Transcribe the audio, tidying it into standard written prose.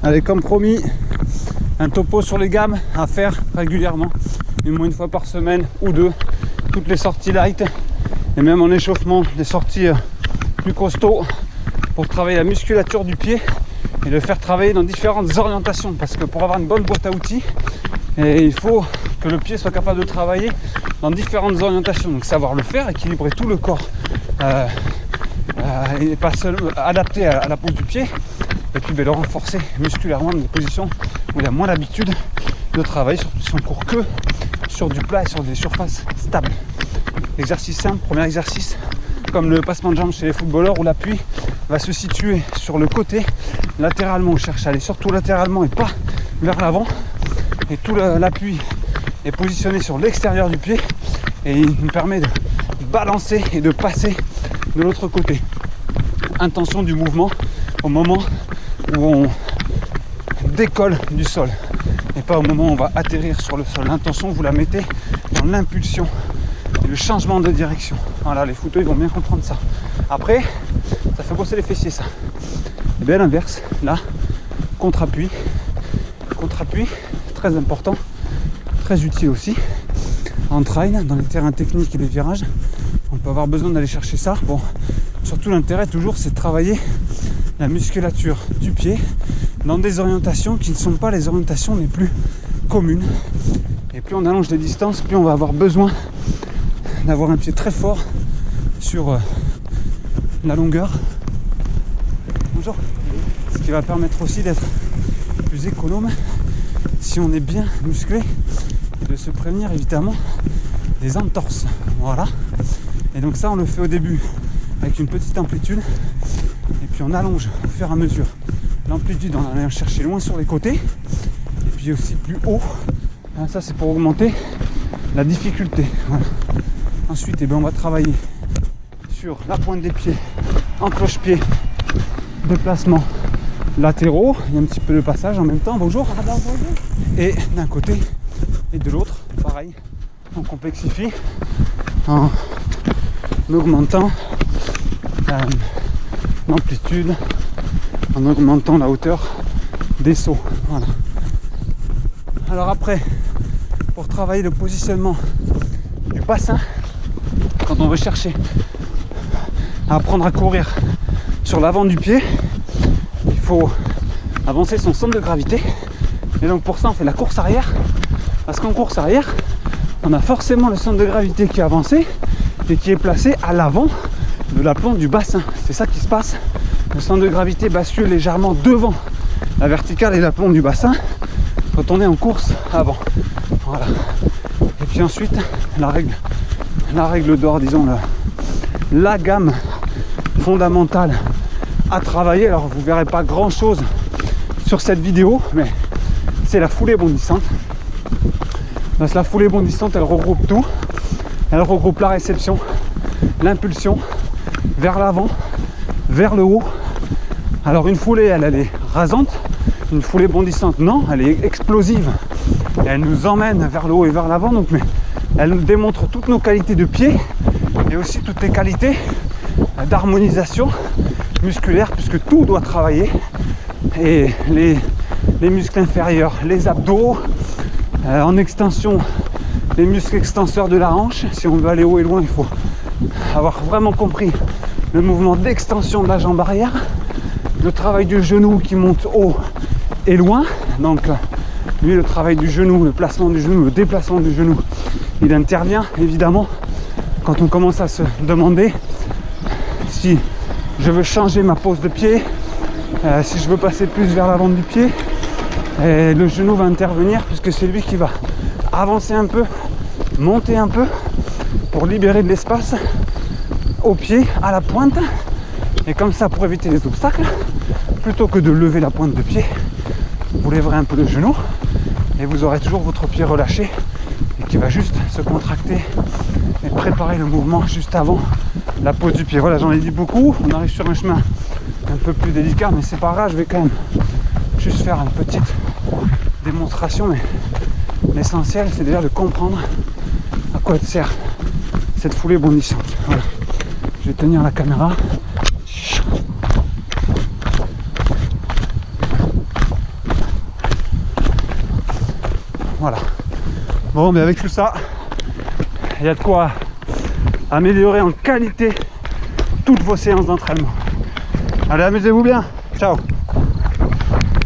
Allez, comme promis, un topo sur les gammes à faire régulièrement, au moins une fois par semaine ou deux, toutes les sorties light et même en échauffement, des sorties plus costauds pour travailler la musculature du pied et le faire travailler dans différentes orientations, parce que pour avoir une bonne boîte à outils, il faut que le pied soit capable de travailler dans différentes orientations, donc savoir le faire, équilibrer tout le corps et pas seulement adapté à la pose du pied, et puis le renforcer musculairement dans des positions où il a moins l'habitude de travailler, surtout si on court que sur du plat et sur des surfaces stables. Exercice simple, premier exercice, comme le passement de jambes chez les footballeurs, où l'appui va se situer sur le côté, latéralement. On cherche à aller surtout latéralement et pas vers l'avant, et tout l'appui est positionné sur l'extérieur du pied et il nous permet de balancer et de passer de l'autre côté. Intention du mouvement au moment où on décolle du sol et pas au moment où on va atterrir sur le sol. L'intention, vous la mettez dans l'impulsion et le changement de direction. Voilà, les footeux ils vont bien comprendre ça. Après, ça fait bosser les fessiers, ça. Et bien l'inverse, là, contre-appui, très important, très utile aussi en trail, dans les terrains techniques et les virages. On peut avoir besoin d'aller chercher ça. Bon, surtout l'intérêt toujours, c'est de travailler la musculature du pied dans des orientations qui ne sont pas les orientations les plus communes. Et plus on allonge les distances, plus on va avoir besoin d'avoir un pied très fort sur la longueur. Bonjour. Ce qui va permettre aussi d'être plus économe si on est bien musclé et de se prévenir évidemment des entorses. Voilà. Et donc ça, on le fait au début avec une petite amplitude et puis on allonge au fur et à mesure l'amplitude en allant chercher loin sur les côtés et puis aussi plus haut. Ça, c'est pour augmenter la difficulté. Voilà. Ensuite, on va travailler sur la pointe des pieds en cloche-pied, déplacement latéraux, il y a un petit peu de passage en même temps. Bonjour. Et d'un côté et de l'autre, pareil, on complexifie en augmentant l'amplitude, en augmentant la hauteur des sauts. Voilà. Alors après, pour travailler le positionnement du bassin, quand on veut chercher à apprendre à courir sur l'avant du pied, il faut avancer son centre de gravité. Et donc pour ça, on fait la course arrière, parce qu'en course arrière, on a forcément le centre de gravité qui est avancé et qui est placé à l'avant de la plante du bassin. C'est ça qui se passe. Le centre de gravité bascule légèrement devant la verticale et la plante du bassin quand on est en course avant. Voilà. Et puis ensuite, la règle d'or, disons, la gamme fondamentale à travailler. Alors vous verrez pas grand chose sur cette vidéo, mais c'est la foulée bondissante. Donc, la foulée bondissante, elle regroupe tout. Elle regroupe la réception, l'impulsion vers l'avant, vers le haut. Alors une foulée, elle est rasante. Une foulée bondissante, non, elle est explosive. Elle nous emmène vers le haut et vers l'avant. Donc, mais elle nous démontre toutes nos qualités de pied et aussi toutes les qualités d'harmonisation musculaire, puisque tout doit travailler. Et les muscles inférieurs, les abdos, en extension, les muscles extenseurs de la hanche. Si on veut aller haut et loin, il faut avoir vraiment compris le mouvement d'extension de la jambe arrière, le travail du genou qui monte haut et loin. Donc lui, le travail du genou, le placement du genou, le déplacement du genou, il intervient évidemment quand on commence à se demander si je veux changer ma pose de pied, si je veux passer plus vers l'avant du pied. Et le genou va intervenir puisque c'est lui qui va avancer un peu, monter un peu pour libérer de l'espace au pied, à la pointe. Et comme ça, pour éviter les obstacles, plutôt que de lever la pointe de pied, vous lèverez un peu le genou et vous aurez toujours votre pied relâché et qui va juste se contracter et préparer le mouvement juste avant la pose du pied. Voilà, j'en ai dit beaucoup. On arrive sur un chemin un peu plus délicat, mais c'est pas grave, je vais quand même juste faire une petite démonstration. Mais l'essentiel, c'est déjà de comprendre à quoi sert cette foulée bondissante. Voilà. Je vais tenir la caméra. Voilà. Bon, mais avec tout ça, il y a de quoi améliorer en qualité toutes vos séances d'entraînement. Allez, amusez-vous bien. Ciao.